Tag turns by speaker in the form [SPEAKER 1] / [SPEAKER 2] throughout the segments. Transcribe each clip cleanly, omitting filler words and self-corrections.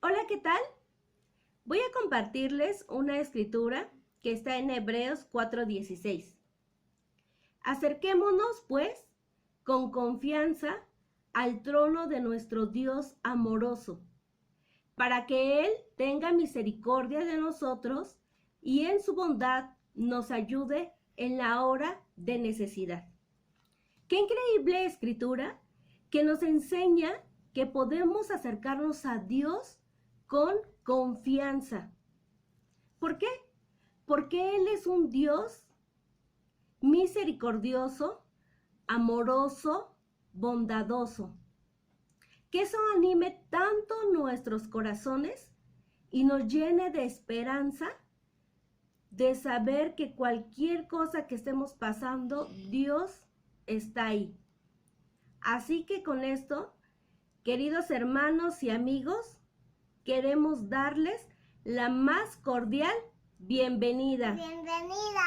[SPEAKER 1] Hola, ¿qué tal? Voy a compartirles una escritura que está en Hebreos 4:16. Acerquémonos, pues, con confianza al trono de nuestro Dios amoroso, para que Él tenga misericordia de nosotros y en su bondad nos ayude en la hora de necesidad. Qué increíble escritura que nos enseña que podemos acercarnos a Dios con confianza. ¿Por qué? Porque Él es un Dios misericordioso, amoroso, bondadoso. Que eso anime tanto nuestros corazones y nos llene de esperanza de saber que cualquier cosa que estemos pasando, Dios está ahí. Así que con esto, queridos hermanos y amigos, queremos darles la más cordial bienvenida.
[SPEAKER 2] ¡Bienvenida!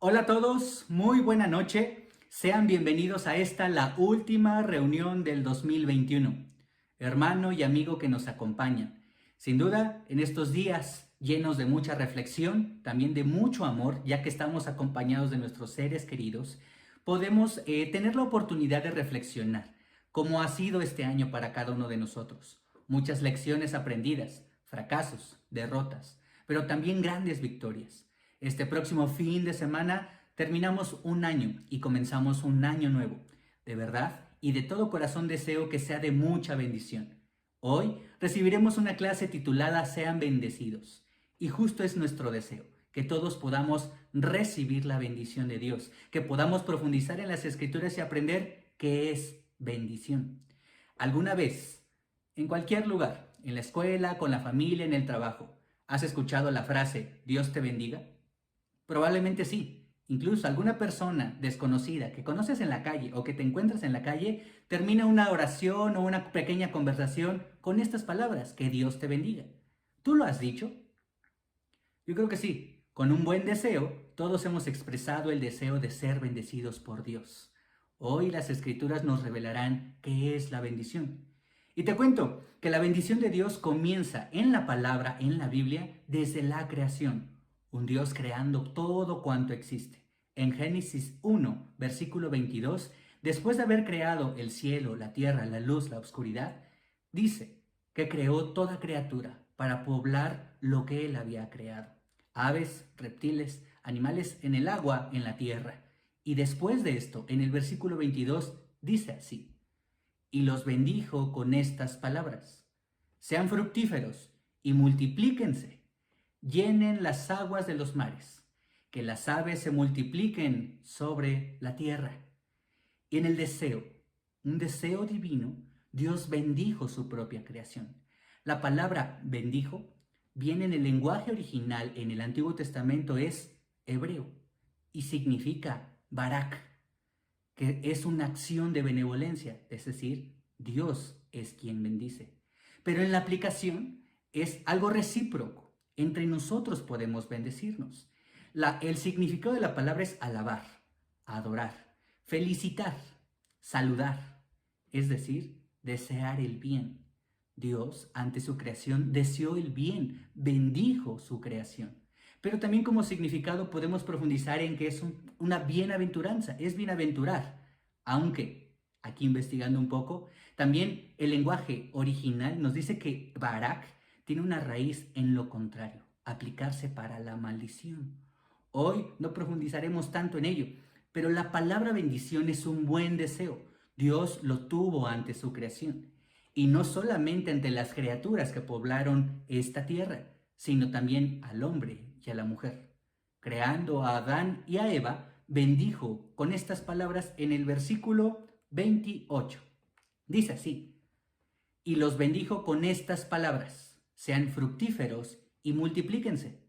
[SPEAKER 3] Hola a todos, muy buena noche. Sean bienvenidos a esta, la última reunión del 2021. Hermano y amigo que nos acompaña. Sin duda, en estos días llenos de mucha reflexión, también de mucho amor, ya que estamos acompañados de nuestros seres queridos, podemos tener la oportunidad de reflexionar cómo ha sido este año para cada uno de nosotros. Muchas lecciones aprendidas, fracasos, derrotas, pero también grandes victorias. Este próximo fin de semana terminamos un año y comenzamos un año nuevo. De verdad y de todo corazón deseo que sea de mucha bendición. Hoy recibiremos una clase titulada Sean bendecidos. Y justo es nuestro deseo, que todos podamos recibir la bendición de Dios, que podamos profundizar en las Escrituras y aprender qué es bendición. ¿Alguna vez, en cualquier lugar, en la escuela, con la familia, en el trabajo, has escuchado la frase Dios te bendiga? Probablemente sí. Incluso alguna persona desconocida que conoces en la calle o que te encuentras en la calle termina una oración o una pequeña conversación con estas palabras, que Dios te bendiga. ¿Tú lo has dicho? Yo creo que sí. Con un buen deseo, todos hemos expresado el deseo de ser bendecidos por Dios. Hoy las Escrituras nos revelarán qué es la bendición. Y te cuento que la bendición de Dios comienza en la palabra, en la Biblia, desde la creación. Un Dios creando todo cuanto existe. En Génesis 1, versículo 22, después de haber creado el cielo, la tierra, la luz, la oscuridad, dice que creó toda criatura para poblar lo que él había creado. Aves, reptiles, animales en el agua, en la tierra. Y después de esto, en el versículo 22, dice así: y los bendijo con estas palabras: sean fructíferos y multiplíquense, llenen las aguas de los mares, que las aves se multipliquen sobre la tierra. Y en el deseo, un deseo divino, Dios bendijo su propia creación. La palabra bendijo viene en el lenguaje original en el Antiguo Testamento, es hebreo y significa barak, que es una acción de benevolencia, es decir, Dios es quien bendice. Pero en la aplicación es algo recíproco. Entre nosotros podemos bendecirnos. El significado de la palabra es alabar, adorar, felicitar, saludar, es decir, desear el bien. Dios, ante su creación, deseó el bien, bendijo su creación. Pero también como significado podemos profundizar en que es una bienaventuranza, es bienaventurar. Aunque, aquí investigando un poco, también el lenguaje original nos dice que barak tiene una raíz en lo contrario, aplicarse para la maldición. Hoy no profundizaremos tanto en ello, pero la palabra bendición es un buen deseo. Dios lo tuvo ante su creación. Y no solamente ante las criaturas que poblaron esta tierra, sino también al hombre y a la mujer. Creando a Adán y a Eva, bendijo con estas palabras en el versículo 28. Dice así: y los bendijo con estas palabras: sean fructíferos y multiplíquense,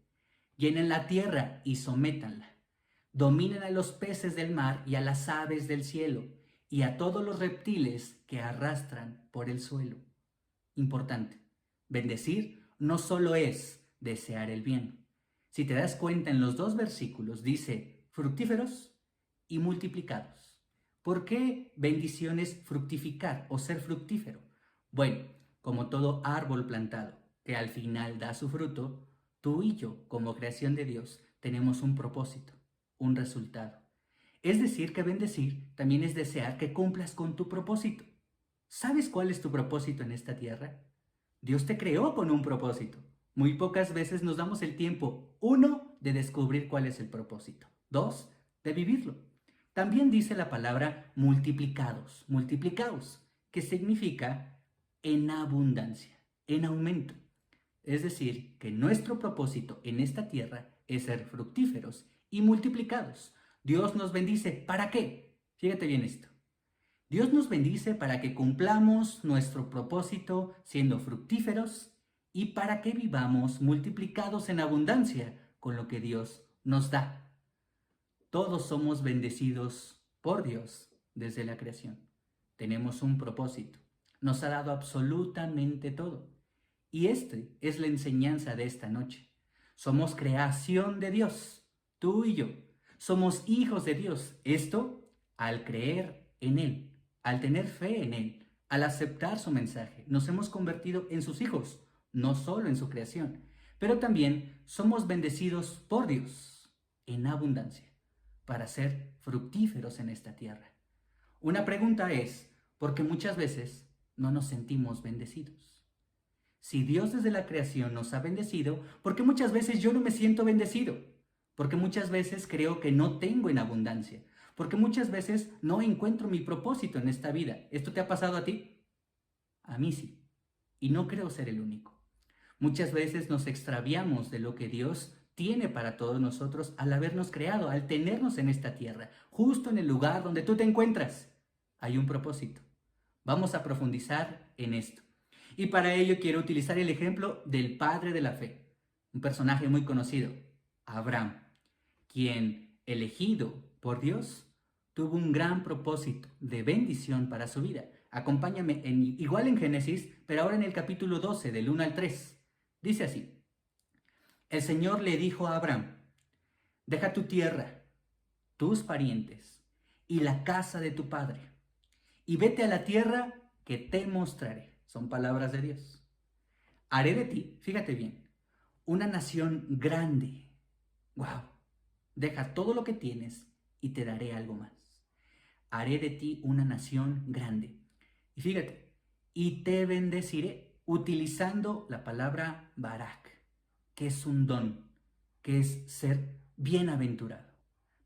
[SPEAKER 3] llenen la tierra y sométanla, dominen a los peces del mar y a las aves del cielo, y a todos los reptiles que arrastran por el suelo. Importante, bendecir no solo es desear el bien. Si te das cuenta, en los dos versículos dice fructíferos y multiplicados. ¿Por qué bendición es fructificar o ser fructífero? Bueno, como todo árbol plantado que al final da su fruto, tú y yo, como creación de Dios, tenemos un propósito, un resultado. Es decir, que bendecir también es desear que cumplas con tu propósito. ¿Sabes cuál es tu propósito en esta tierra? Dios te creó con un propósito. Muy pocas veces nos damos el tiempo, 1, de descubrir cuál es el propósito. 2, de vivirlo. También dice la palabra multiplicados, multiplicados, que significa en abundancia, en aumento. Es decir, que nuestro propósito en esta tierra es ser fructíferos y multiplicados. Dios nos bendice, ¿para qué? Fíjate bien esto. Dios nos bendice para que cumplamos nuestro propósito siendo fructíferos y para que vivamos multiplicados en abundancia con lo que Dios nos da. Todos somos bendecidos por Dios desde la creación. Tenemos un propósito. Nos ha dado absolutamente todo. Y esta es la enseñanza de esta noche. Somos creación de Dios, tú y yo. Somos hijos de Dios. Esto al creer en Él, al tener fe en Él, al aceptar su mensaje. Nos hemos convertido en sus hijos, no solo en su creación, pero también somos bendecidos por Dios en abundancia para ser fructíferos en esta tierra. Una pregunta es, ¿por qué muchas veces no nos sentimos bendecidos? Si Dios desde la creación nos ha bendecido, ¿por qué muchas veces yo no me siento bendecido? Porque muchas veces creo que no tengo en abundancia. Porque muchas veces no encuentro mi propósito en esta vida. ¿Esto te ha pasado a ti? A mí sí. Y no creo ser el único. Muchas veces nos extraviamos de lo que Dios tiene para todos nosotros al habernos creado, al tenernos en esta tierra, justo en el lugar donde tú te encuentras. Hay un propósito. Vamos a profundizar en esto. Y para ello quiero utilizar el ejemplo del padre de la fe, un personaje muy conocido, Abraham, quien, elegido por Dios, tuvo un gran propósito de bendición para su vida. Acompáñame igual en Génesis, pero ahora en el capítulo 12, del 1 al 3. Dice así: el Señor le dijo a Abraham: deja tu tierra, tus parientes y la casa de tu padre, y vete a la tierra que te mostraré. Son palabras de Dios. Haré de ti, fíjate bien, una nación grande. ¡Wow! Deja todo lo que tienes y te daré algo más. Haré de ti una nación grande. Y fíjate, y te bendeciré, utilizando la palabra barak, que es un don, que es ser bienaventurado.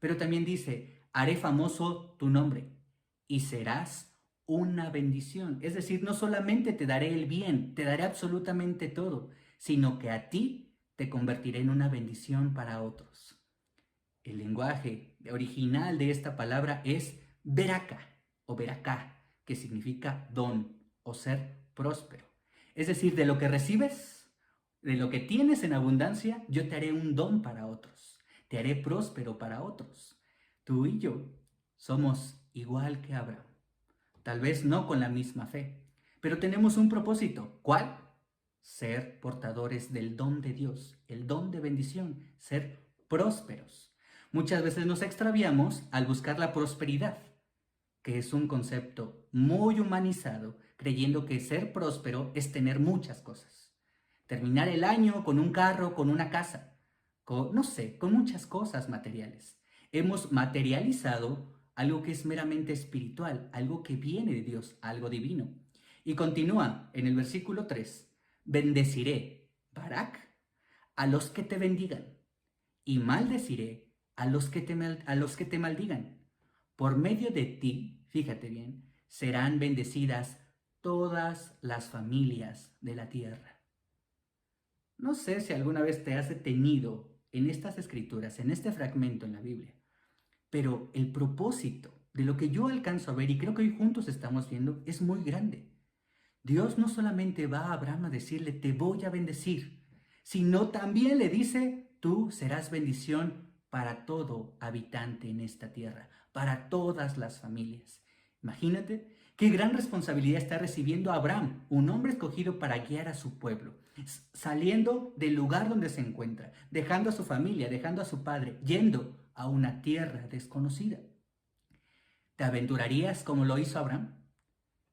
[SPEAKER 3] Pero también dice: haré famoso tu nombre y serás una bendición. Es decir, no solamente te daré el bien, te daré absolutamente todo, sino que a ti te convertiré en una bendición para otros. El lenguaje original de esta palabra es beraka o beraká, que significa don o ser próspero. Es decir, de lo que recibes, de lo que tienes en abundancia, yo te haré un don para otros, te haré próspero para otros. Tú y yo somos igual que Abraham, tal vez no con la misma fe, pero tenemos un propósito. ¿Cuál? Ser portadores del don de Dios, el don de bendición, ser prósperos. Muchas veces nos extraviamos al buscar la prosperidad, que es un concepto muy humanizado, creyendo que ser próspero es tener muchas cosas. Terminar el año con un carro, con una casa, no sé, con muchas cosas materiales. Hemos materializado algo que es meramente espiritual, algo que viene de Dios, algo divino. Y continúa en el versículo 3: bendeciré, barak, a los que te bendigan, y maldeciré a los que te maldigan. Por medio de ti, fíjate bien, serán bendecidas todas las familias de la tierra. No sé si alguna vez te has detenido en estas escrituras, en este fragmento en la Biblia, pero el propósito de lo que yo alcanzo a ver, y creo que hoy juntos estamos viendo, es muy grande. Dios no solamente va a Abraham a decirle: te voy a bendecir, sino también le dice: tú serás bendición para todo habitante en esta tierra, para todas las familias. Imagínate qué gran responsabilidad está recibiendo Abraham, un hombre escogido para guiar a su pueblo, saliendo del lugar donde se encuentra, dejando a su familia, dejando a su padre, yendo a una tierra desconocida. ¿Te aventurarías como lo hizo Abraham?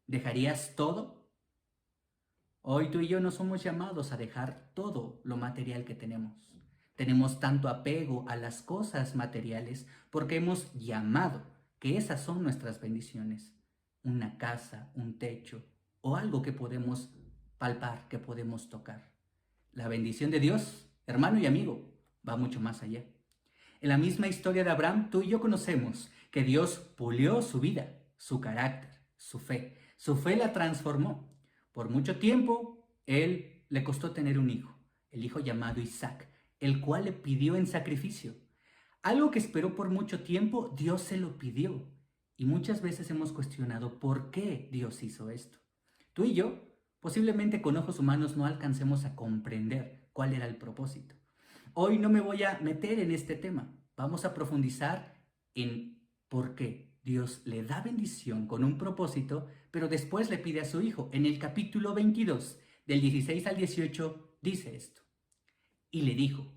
[SPEAKER 3] ¿Dejarías todo? Hoy tú y yo no somos llamados a dejar todo lo material que tenemos. Tenemos tanto apego a las cosas materiales porque hemos llamado que esas son nuestras bendiciones. Una casa, un techo o algo que podemos palpar, que podemos tocar. La bendición de Dios, hermano y amigo, va mucho más allá. En la misma historia de Abraham, tú y yo conocemos que Dios pulió su vida, su carácter, su fe. Su fe la transformó. Por mucho tiempo, él le costó tener un hijo, el hijo llamado Isaac, el cual le pidió en sacrificio. Algo que esperó por mucho tiempo, Dios se lo pidió. Y muchas veces hemos cuestionado por qué Dios hizo esto. Tú y yo, posiblemente con ojos humanos, no alcancemos a comprender cuál era el propósito. Hoy no me voy a meter en este tema. Vamos a profundizar en por qué Dios le da bendición con un propósito, pero después le pide a su hijo. En el capítulo 22, del 16 al 18, dice esto. Y le dijo: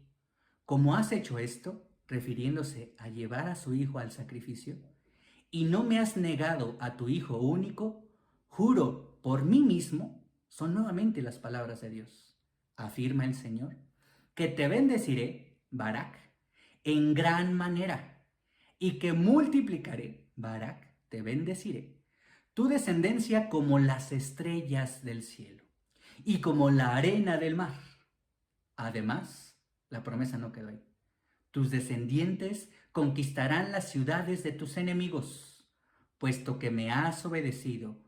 [SPEAKER 3] ¿cómo has hecho esto? Refiriéndose a llevar a su hijo al sacrificio. Y no me has negado a tu hijo único, juro por mí mismo, son nuevamente las palabras de Dios, afirma el Señor, que te bendeciré, barak, en gran manera, y que multiplicaré, barak, te bendeciré, tu descendencia como las estrellas del cielo y como la arena del mar. Además, la promesa no quedó ahí. Tus descendientes conquistarán las ciudades de tus enemigos, puesto que me has obedecido.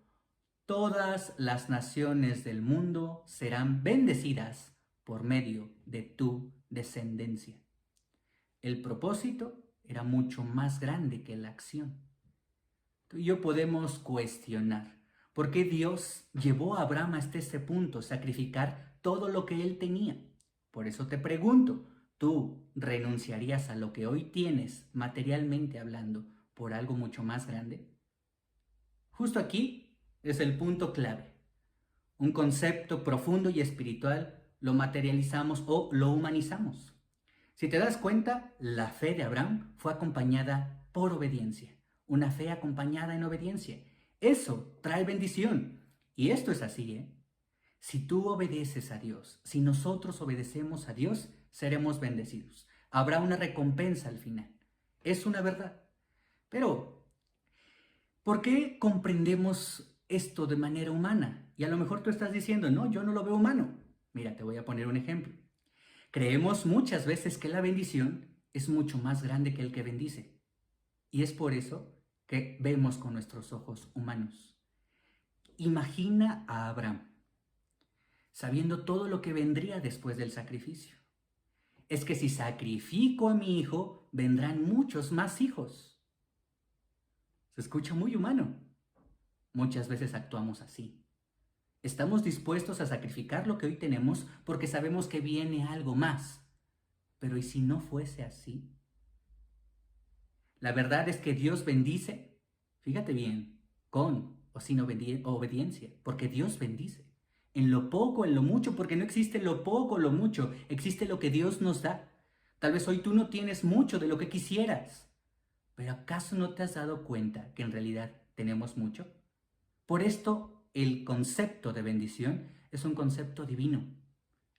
[SPEAKER 3] Todas las naciones del mundo serán bendecidas por medio de tu descendencia. El propósito era mucho más grande que la acción. Tú y yo podemos cuestionar por qué Dios llevó a Abraham hasta ese punto, sacrificar todo lo que él tenía. Por eso te pregunto, ¿tú renunciarías a lo que hoy tienes, materialmente hablando, por algo mucho más grande? Justo aquí es el punto clave. Un concepto profundo y espiritual lo materializamos o lo humanizamos. Si te das cuenta, la fe de Abraham fue acompañada por obediencia. Una fe acompañada en obediencia. Eso trae bendición. Y esto es así, ¿eh? Si tú obedeces a Dios, si nosotros obedecemos a Dios, seremos bendecidos. Habrá una recompensa al final. Es una verdad. Pero, ¿por qué comprendemos esto de manera humana? Y a lo mejor tú estás diciendo, no, yo no lo veo humano. Mira, te voy a poner un ejemplo. Creemos muchas veces que la bendición es mucho más grande que el que bendice. Y es por eso que vemos con nuestros ojos humanos. Imagina a Abraham, sabiendo todo lo que vendría después del sacrificio. Es que si sacrifico a mi hijo, vendrán muchos más hijos. Se escucha muy humano. Muchas veces actuamos así. Estamos dispuestos a sacrificar lo que hoy tenemos porque sabemos que viene algo más. Pero ¿y si no fuese así? La verdad es que Dios bendice, fíjate bien, con o sin obediencia, porque Dios bendice. En lo poco, en lo mucho, porque no existe lo poco o lo mucho, existe lo que Dios nos da. Tal vez hoy tú no tienes mucho de lo que quisieras, pero ¿acaso no te has dado cuenta que en realidad tenemos mucho? Por esto, el concepto de bendición es un concepto divino,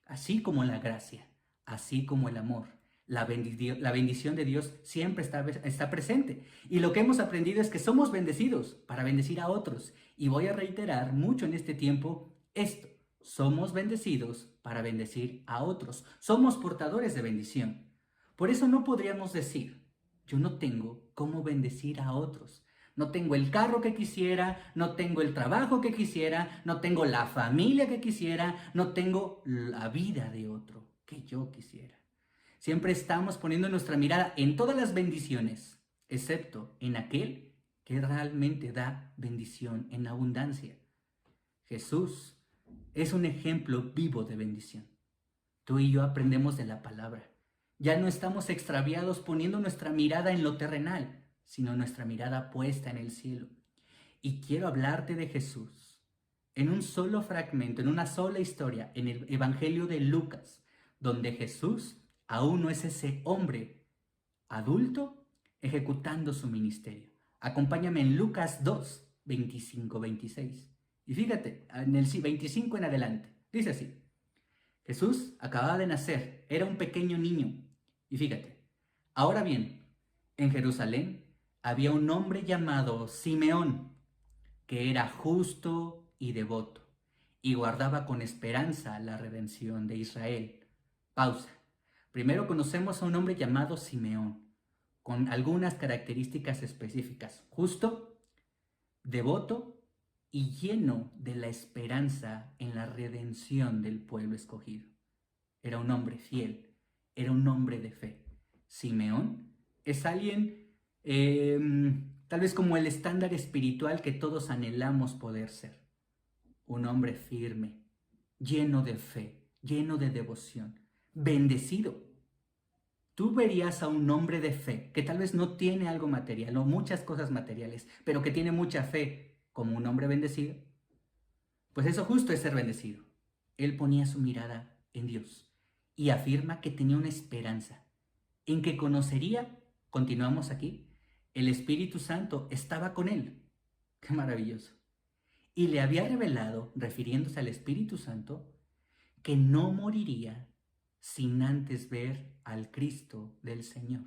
[SPEAKER 3] así como la gracia, así como el amor. La bendición de Dios siempre está presente. Y lo que hemos aprendido es que somos bendecidos para bendecir a otros. Y voy a reiterar mucho en este tiempo esto. Somos bendecidos para bendecir a otros. Somos portadores de bendición. Por eso no podríamos decir, yo no tengo cómo bendecir a otros. No tengo el carro que quisiera, no tengo el trabajo que quisiera, no tengo la familia que quisiera, no tengo la vida de otro que yo quisiera. Siempre estamos poniendo nuestra mirada en todas las bendiciones, excepto en aquel que realmente da bendición en abundancia. Jesús es un ejemplo vivo de bendición. Tú y yo aprendemos de la palabra. Ya no estamos extraviados poniendo nuestra mirada en lo terrenal, sino nuestra mirada puesta en el cielo. Y quiero hablarte de Jesús en un solo fragmento, en una sola historia, en el Evangelio de Lucas, donde Jesús aún no es ese hombre adulto ejecutando su ministerio. Acompáñame en Lucas 2, 25, 26. Y fíjate, en el 25 en adelante, dice así. Jesús acababa de nacer, era un pequeño niño. Y fíjate, ahora bien, en Jerusalén había un hombre llamado Simeón, que era justo y devoto, y guardaba con esperanza la redención de Israel. Pausa. Primero conocemos a un hombre llamado Simeón, con algunas características específicas: justo, devoto y lleno de la esperanza en la redención del pueblo escogido. Era un hombre fiel, era un hombre de fe. Simeón es alguien tal vez como el estándar espiritual que todos anhelamos poder ser. Un hombre firme, lleno de fe, lleno de devoción, bendecido. Tú verías a un hombre de fe que tal vez no tiene algo material o muchas cosas materiales, pero que tiene mucha fe como un hombre bendecido. Pues eso justo es ser bendecido. Él ponía su mirada en Dios y afirma que tenía una esperanza en que conocería, continuamos aquí, el Espíritu Santo estaba con él. ¡Qué maravilloso! Y le había revelado, refiriéndose al Espíritu Santo, que no moriría sin antes ver al Cristo del Señor.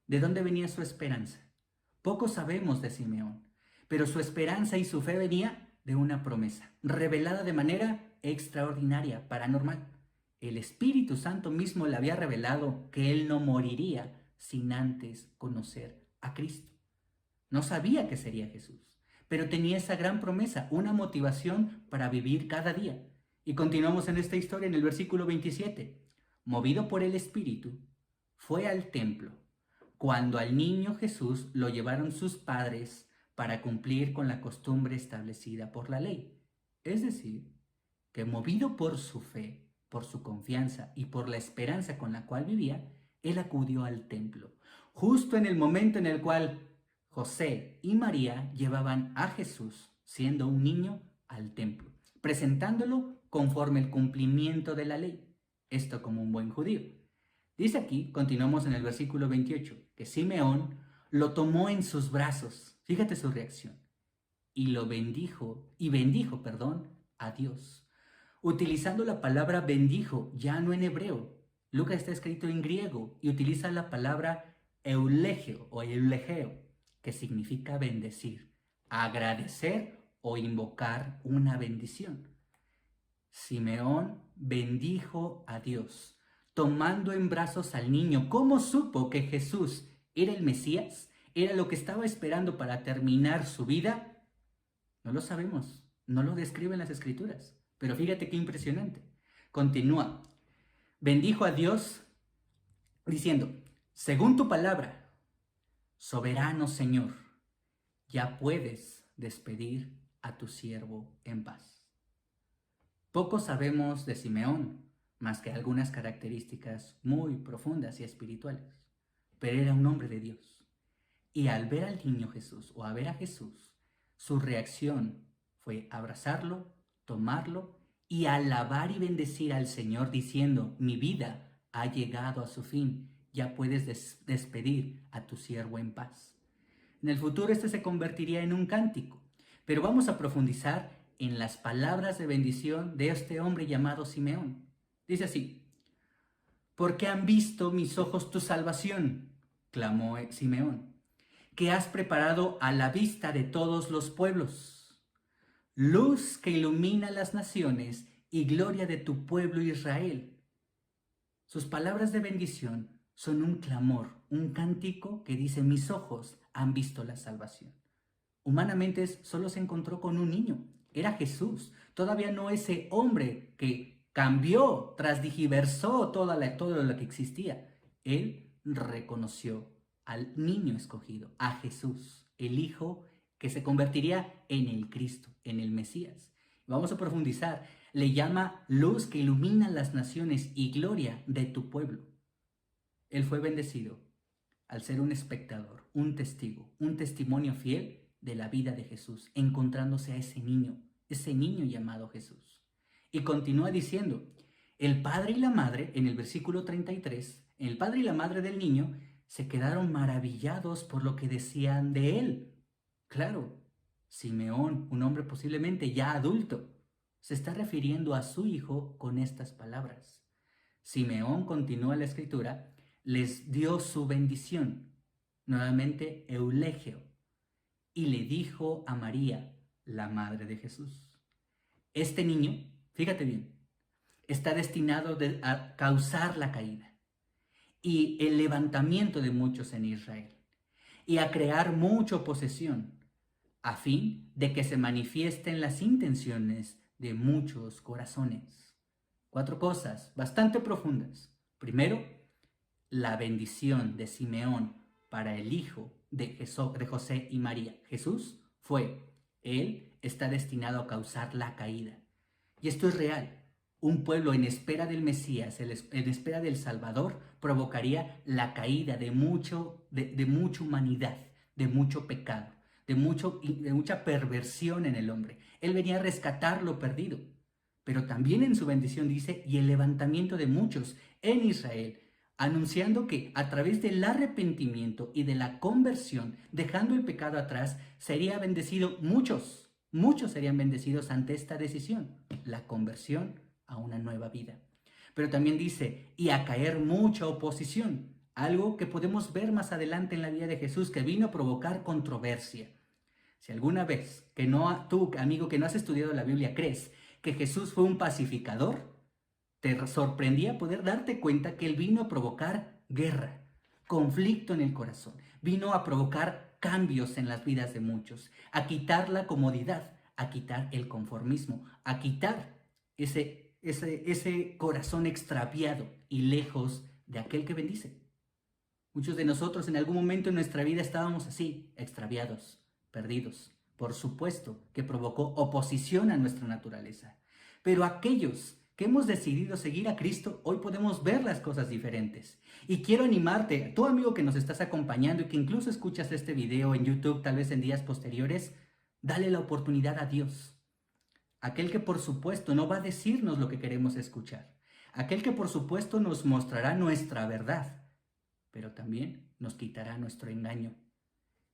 [SPEAKER 3] ¿De dónde venía su esperanza? Poco sabemos de Simeón, pero su esperanza y su fe venía de una promesa, revelada de manera extraordinaria, paranormal. El Espíritu Santo mismo le había revelado que él no moriría sin antes conocer a Cristo. No sabía que sería Jesús, pero tenía esa gran promesa, una motivación para vivir cada día. Y continuamos en esta historia en el versículo 27. Movido por el Espíritu, fue al templo, cuando al niño Jesús lo llevaron sus padres para cumplir con la costumbre establecida por la ley. Es decir, que movido por su fe, por su confianza y por la esperanza con la cual vivía, él acudió al templo, justo en el momento en el cual José y María llevaban a Jesús, siendo un niño, al templo, presentándolo conforme el cumplimiento de la ley, esto como un buen judío. Dice aquí, continuamos en el versículo 28, que Simeón lo tomó en sus brazos, fíjate su reacción, y bendijo, a Dios, utilizando la palabra bendijo, ya no en hebreo. Lucas está escrito en griego y utiliza la palabra eulegio o eulegeo, que significa bendecir, agradecer o invocar una bendición. Simeón bendijo a Dios, tomando en brazos al niño. ¿Cómo supo que Jesús era el Mesías? ¿Era lo que estaba esperando para terminar su vida? No lo sabemos, no lo describen las Escrituras, pero fíjate qué impresionante. Continúa, bendijo a Dios diciendo, según tu palabra, soberano Señor, ya puedes despedir a tu siervo en paz. Poco sabemos de Simeón, más que algunas características muy profundas y espirituales, pero era un hombre de Dios. Y al ver al niño Jesús, o a ver a Jesús, su reacción fue abrazarlo, tomarlo y alabar y bendecir al Señor diciendo, mi vida ha llegado a su fin, ya puedes despedir a tu siervo en paz. En el futuro este se convertiría en un cántico, pero vamos a profundizar en las palabras de bendición de este hombre llamado Simeón. Dice así, porque han visto mis ojos tu salvación, clamó Simeón, que has preparado a la vista de todos los pueblos, luz que ilumina las naciones y gloria de tu pueblo Israel. Sus palabras de bendición son un clamor, un cántico que dice, mis ojos han visto la salvación. Humanamente solo se encontró con un niño, era Jesús, todavía no ese hombre que cambió, transdigiversó todo lo que existía. Él reconoció al niño escogido, a Jesús, el Hijo que se convertiría en el Cristo, en el Mesías. Vamos a profundizar. Le llama luz que ilumina las naciones y gloria de tu pueblo. Él fue bendecido al ser un espectador, un testigo, un testimonio fiel de la vida de Jesús, encontrándose a ese niño llamado Jesús. Y continúa diciendo, el padre y la madre, en el versículo 33, el padre y la madre del niño se quedaron maravillados por lo que decían de él. Claro, Simeón, un hombre posiblemente ya adulto, se está refiriendo a su hijo con estas palabras. Simeón, continúa la escritura, les dio su bendición, nuevamente eulegio, y le dijo a María, la madre de Jesús, este niño, fíjate bien, está destinado a causar la caída y el levantamiento de muchos en Israel y a crear mucha oposición, a fin de que se manifiesten las intenciones de muchos corazones. 4 cosas bastante profundas. Primero, la bendición de Simeón para el hijo de José y María. Jesús él está destinado a causar la caída. Y esto es real. Un pueblo en espera del Mesías, en espera del Salvador, provocaría la caída de mucha humanidad, de mucho pecado, de mucha perversión en el hombre. Él venía a rescatar lo perdido. Pero también en su bendición dice, y el levantamiento de muchos en Israel, anunciando que a través del arrepentimiento y de la conversión, dejando el pecado atrás, sería bendecido muchos serían bendecidos ante esta decisión, la conversión a una nueva vida. Pero también dice, y a caer mucha oposición, algo que podemos ver más adelante en la vida de Jesús, que vino a provocar controversia. Si alguna vez tú, amigo, que no has estudiado la Biblia, crees que Jesús fue un pacificador, te sorprendía poder darte cuenta que él vino a provocar guerra, conflicto en el corazón, vino a provocar cambios en las vidas de muchos, a quitar la comodidad, a quitar el conformismo, a quitar ese corazón extraviado y lejos de aquel que bendice. Muchos de nosotros en algún momento en nuestra vida estábamos así, extraviados, perdidos. Por supuesto que provocó oposición a nuestra naturaleza. Pero aquellos que hemos decidido seguir a Cristo, hoy podemos ver las cosas diferentes. Y quiero animarte, tú amigo que nos estás acompañando y que incluso escuchas este video en YouTube, tal vez en días posteriores, dale la oportunidad a Dios. Aquel que por supuesto no va a decirnos lo que queremos escuchar. Aquel que por supuesto nos mostrará nuestra verdad, pero también nos quitará nuestro engaño.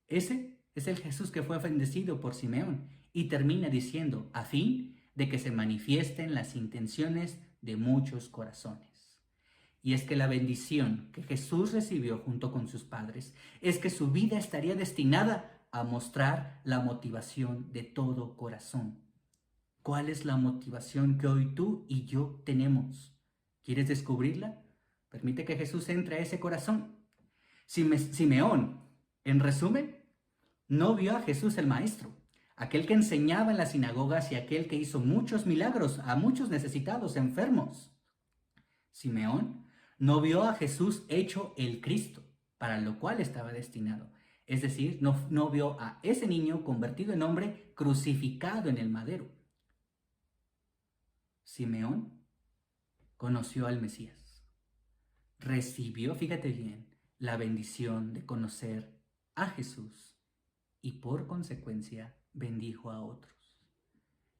[SPEAKER 3] Ese es el Jesús que fue bendecido por Simeón y termina diciendo, a fin de que se manifiesten las intenciones de muchos corazones. Y es que la bendición que Jesús recibió junto con sus padres es que su vida estaría destinada a mostrar la motivación de todo corazón. ¿Cuál es la motivación que hoy tú y yo tenemos? ¿Quieres descubrirla? Permite que Jesús entre a ese corazón. Simeón, en resumen, no vio a Jesús el Maestro, aquel que enseñaba en las sinagogas y aquel que hizo muchos milagros a muchos necesitados, enfermos. Simeón no vio a Jesús hecho el Cristo, para lo cual estaba destinado. Es decir, no vio a ese niño convertido en hombre crucificado en el madero. Simeón conoció al Mesías. Recibió, fíjate bien, la bendición de conocer a Jesús y por consecuencia bendijo a otros.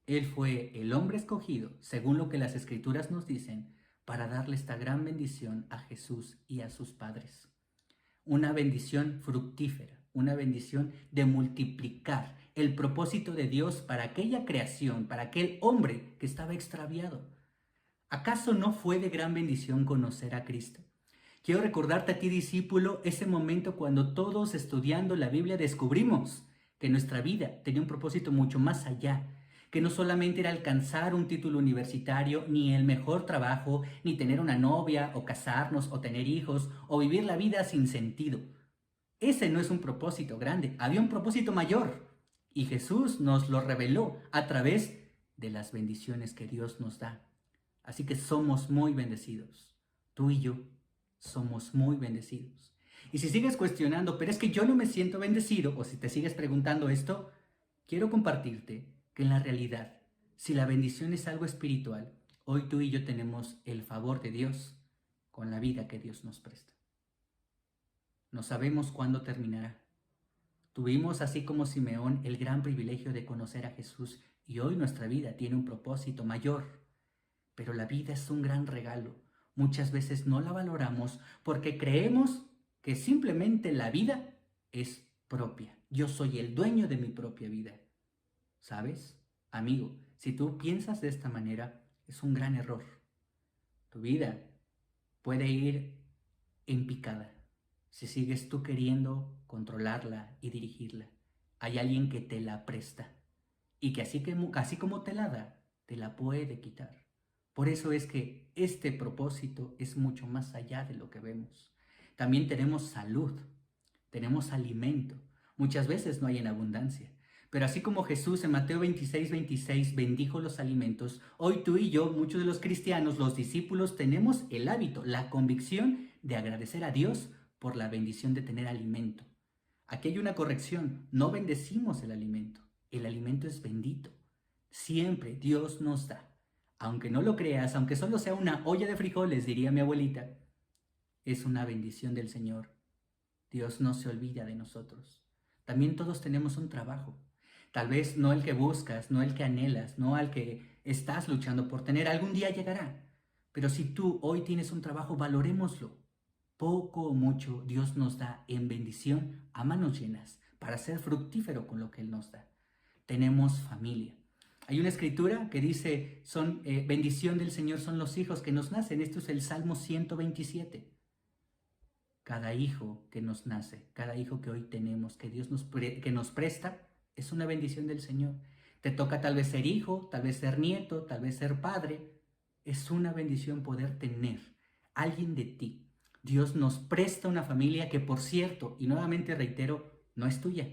[SPEAKER 3] Él fue el hombre escogido, según lo que las Escrituras nos dicen, para darle esta gran bendición a Jesús y a sus padres. Una bendición fructífera, una bendición de multiplicar el propósito de Dios para aquella creación, para aquel hombre que estaba extraviado. ¿Acaso no fue de gran bendición conocer a Cristo? Quiero recordarte a ti, discípulo, ese momento cuando todos estudiando la Biblia descubrimos que nuestra vida tenía un propósito mucho más allá, que no solamente era alcanzar un título universitario, ni el mejor trabajo, ni tener una novia, o casarnos, o tener hijos, o vivir la vida sin sentido. Ese no es un propósito grande, había un propósito mayor, y Jesús nos lo reveló a través de las bendiciones que Dios nos da. Así que somos muy bendecidos, tú y yo somos muy bendecidos. Y si sigues cuestionando, pero es que yo no me siento bendecido, o si te sigues preguntando esto, quiero compartirte que en la realidad, si la bendición es algo espiritual, hoy tú y yo tenemos el favor de Dios con la vida que Dios nos presta. No sabemos cuándo terminará. Tuvimos, así como Simeón, el gran privilegio de conocer a Jesús y hoy nuestra vida tiene un propósito mayor. Pero la vida es un gran regalo. Muchas veces no la valoramos porque creemos que simplemente la vida es propia. Yo soy el dueño de mi propia vida. ¿Sabes? Amigo, si tú piensas de esta manera, es un gran error. Tu vida puede ir en picada si sigues tú queriendo controlarla y dirigirla. Hay alguien que te la presta y que así como te la da, te la puede quitar. Por eso es que este propósito es mucho más allá de lo que vemos. También tenemos salud, tenemos alimento. Muchas veces no hay en abundancia. Pero así como Jesús en Mateo 26 bendijo los alimentos, hoy tú y yo, muchos de los cristianos, los discípulos, tenemos el hábito, la convicción de agradecer a Dios por la bendición de tener alimento. Aquí hay una corrección, no bendecimos el alimento es bendito. Siempre Dios nos da. Aunque no lo creas, aunque solo sea una olla de frijoles, diría mi abuelita, es una bendición del Señor. Dios no se olvida de nosotros. También todos tenemos un trabajo. Tal vez no el que buscas, no el que anhelas, no al que estás luchando por tener. Algún día llegará. Pero si tú hoy tienes un trabajo, valorémoslo. Poco o mucho Dios nos da en bendición a manos llenas para ser fructífero con lo que Él nos da. Tenemos familia. Hay una escritura que dice, bendición del Señor son los hijos que nos nacen. Esto es el Salmo 127. Cada hijo que nos nace, cada hijo que hoy tenemos, que Dios que nos presta, es una bendición del Señor. Te toca tal vez ser hijo, tal vez ser nieto, tal vez ser padre. Es una bendición poder tener alguien de ti. Dios nos presta una familia que, por cierto, y nuevamente reitero, no es tuya.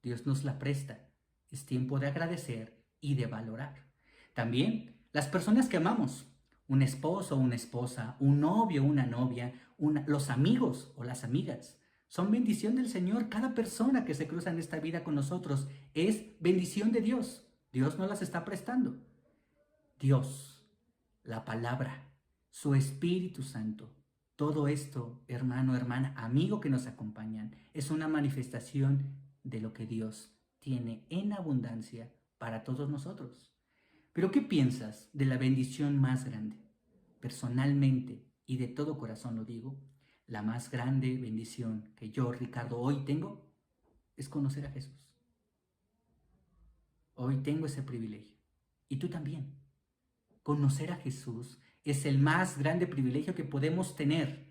[SPEAKER 3] Dios nos la presta. Es tiempo de agradecer y de valorar. También Las personas que amamos, un esposo o una esposa, un novio o una novia, los amigos o las amigas, son bendición del Señor. Cada persona que se cruza en esta vida con nosotros es bendición de Dios. Dios nos las está prestando. Dios, la palabra, su Espíritu Santo, todo esto, hermano, hermana, amigo que nos acompañan, es una manifestación de lo que Dios tiene en abundancia para todos nosotros. Pero ¿qué piensas de la bendición más grande? Personalmente, y de todo corazón lo digo, la más grande bendición que yo, Ricardo, hoy tengo es conocer a Jesús. Hoy tengo ese privilegio. Y tú también. Conocer a Jesús es el más grande privilegio que podemos tener.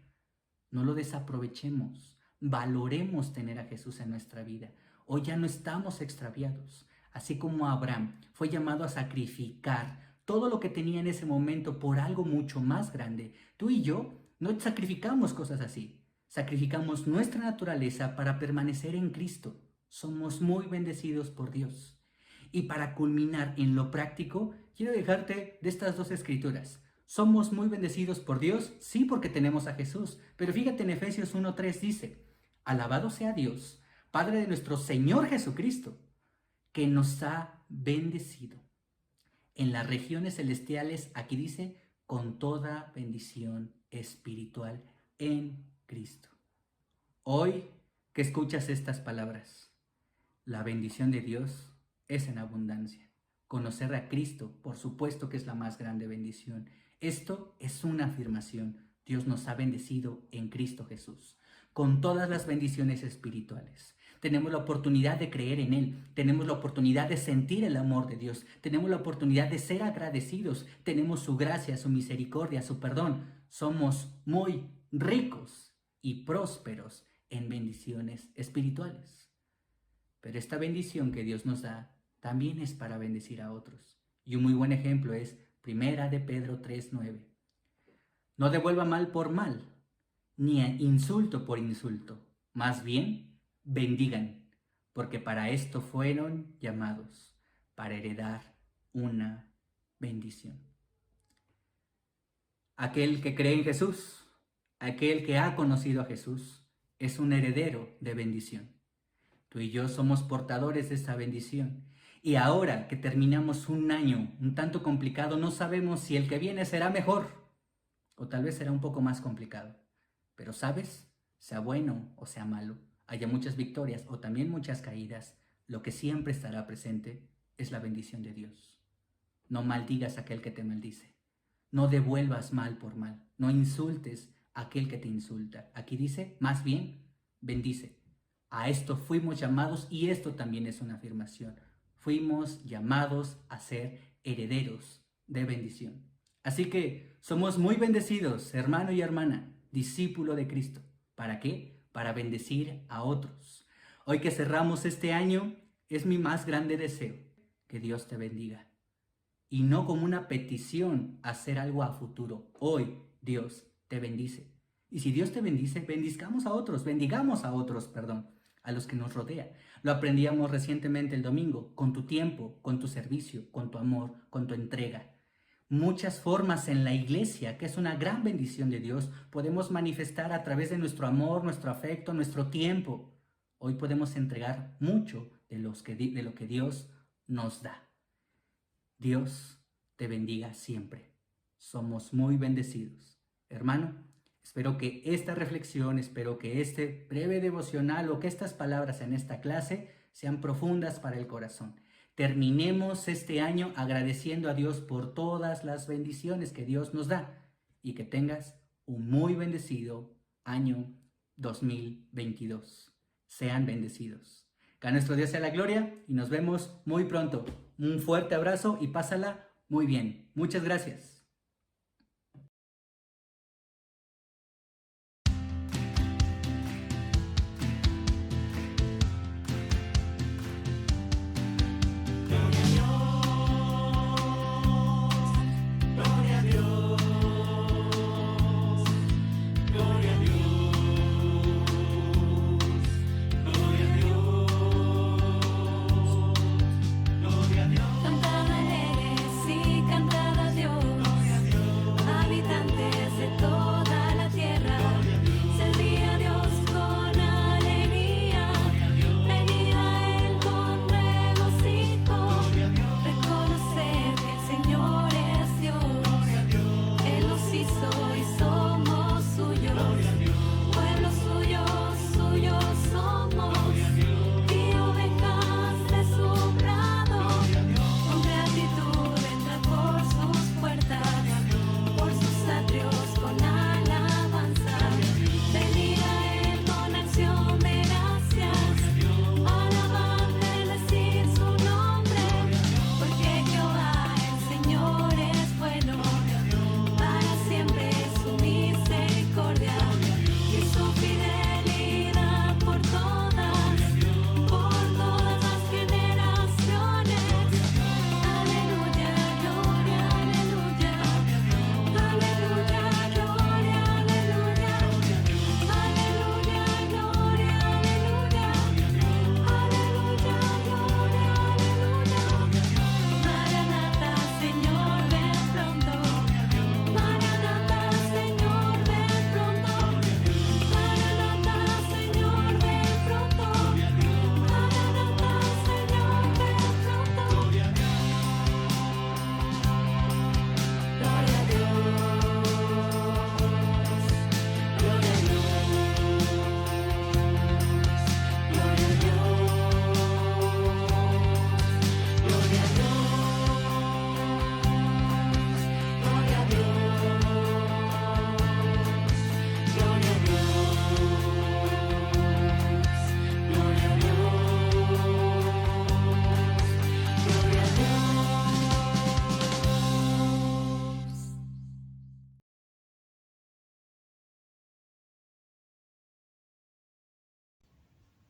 [SPEAKER 3] No lo desaprovechemos. Valoremos tener a Jesús en nuestra vida. Hoy ya no estamos extraviados. Así como Abraham fue llamado a sacrificar todo lo que tenía en ese momento por algo mucho más grande, tú y yo no sacrificamos cosas así. Sacrificamos nuestra naturaleza para permanecer en Cristo. Somos muy bendecidos por Dios. Y para culminar en lo práctico, quiero dejarte de estas dos escrituras. Somos muy bendecidos por Dios, sí, porque tenemos a Jesús. Pero fíjate en Efesios 1:3 dice, alabado sea Dios, Padre de nuestro Señor Jesucristo, que nos ha bendecido en las regiones celestiales, aquí dice, con toda bendición espiritual en Cristo. Hoy que escuchas estas palabras, la bendición de Dios es en abundancia. Conocer a Cristo, por supuesto que es la más grande bendición. Esto es una afirmación. Dios nos ha bendecido en Cristo Jesús, con todas las bendiciones espirituales. Tenemos la oportunidad de creer en Él, tenemos la oportunidad de sentir el amor de Dios, tenemos la oportunidad de ser agradecidos, tenemos su gracia, su misericordia, su perdón. Somos muy ricos y prósperos en bendiciones espirituales. Pero esta bendición que Dios nos da también es para bendecir a otros. Y un muy buen ejemplo es 1 de Pedro 3:9. No devuelva mal por mal, ni insulto por insulto. Más bien, bendigan, porque para esto fueron llamados, para heredar una bendición. Aquel que cree en Jesús, aquel que ha conocido a Jesús, es un heredero de bendición. Tú y yo somos portadores de esa bendición. Y ahora que terminamos un año un tanto complicado, no sabemos si el que viene será mejor o tal vez será un poco más complicado. Pero sabes, sea bueno o sea malo, haya muchas victorias o también muchas caídas, lo que siempre estará presente es la bendición de Dios. No maldigas a aquel que te maldice. No devuelvas mal por mal. No insultes a aquel que te insulta. Aquí dice, más bien, bendice. A esto fuimos llamados y esto también es una afirmación. Fuimos llamados a ser herederos de bendición. Así que somos muy bendecidos, hermano y hermana, discípulo de Cristo. ¿Para qué? Para bendecir a otros. Hoy que cerramos este año, es mi más grande deseo que Dios te bendiga. Y no como una petición a hacer algo a futuro. Hoy Dios te bendice. Y si Dios te bendice, bendigamos a otros, a los que nos rodean. Lo aprendíamos recientemente el domingo, con tu tiempo, con tu servicio, con tu amor, con tu entrega. Muchas formas en la iglesia, que es una gran bendición de Dios, podemos manifestar a través de nuestro amor, nuestro afecto, nuestro tiempo. Hoy podemos entregar mucho de lo que Dios nos da. Dios te bendiga siempre. Somos muy bendecidos. Hermano, espero que esta reflexión, espero que este breve devocional o que estas palabras en esta clase sean profundas para el corazón. Terminemos este año agradeciendo a Dios por todas las bendiciones que Dios nos da y que tengas un muy bendecido año 2022. Sean bendecidos. Que a nuestro Dios sea la gloria y nos vemos muy pronto. Un fuerte abrazo y pásala muy bien. Muchas gracias.
[SPEAKER 4] Cantada eres y cantada Dios.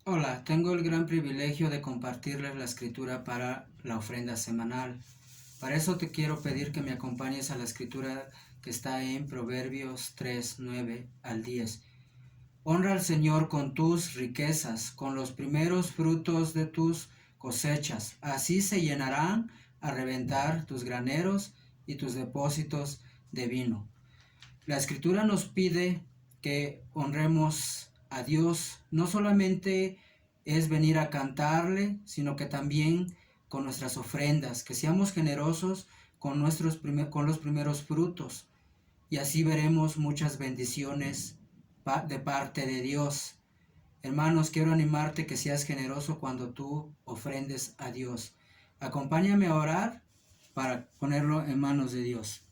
[SPEAKER 4] Hola, tengo el gran privilegio de compartirles la escritura para la ofrenda semanal. Para eso te quiero pedir que me acompañes a la escritura que está en Proverbios 3, 9 al 10. Honra al Señor con tus riquezas, con los primeros frutos de tus cosechas. Así se llenarán a reventar tus graneros y tus depósitos de vino. La escritura nos pide que honremos a Dios. No solamente es venir a cantarle, sino que también con nuestras ofrendas, que seamos generosos con los primeros frutos. Y así veremos muchas bendiciones de parte de Dios. Hermanos, quiero animarte que seas generoso cuando tú ofrendes a Dios. Acompáñame a orar para ponerlo en manos de Dios.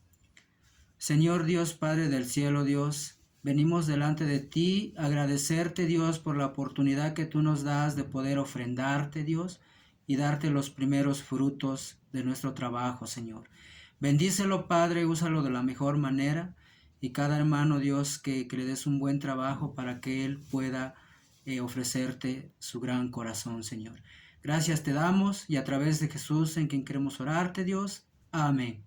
[SPEAKER 4] Señor Dios, Padre del cielo, Dios, venimos delante de ti, agradecerte, Dios, por la oportunidad que tú nos das de poder ofrendarte, Dios, y darte los primeros frutos de nuestro trabajo, Señor. Bendícelo, Padre, úsalo de la mejor manera, y cada hermano, Dios, que le des un buen trabajo para que él pueda ofrecerte su gran corazón, Señor. Gracias te damos, y a través de Jesús, en quien queremos orarte, Dios. Amén.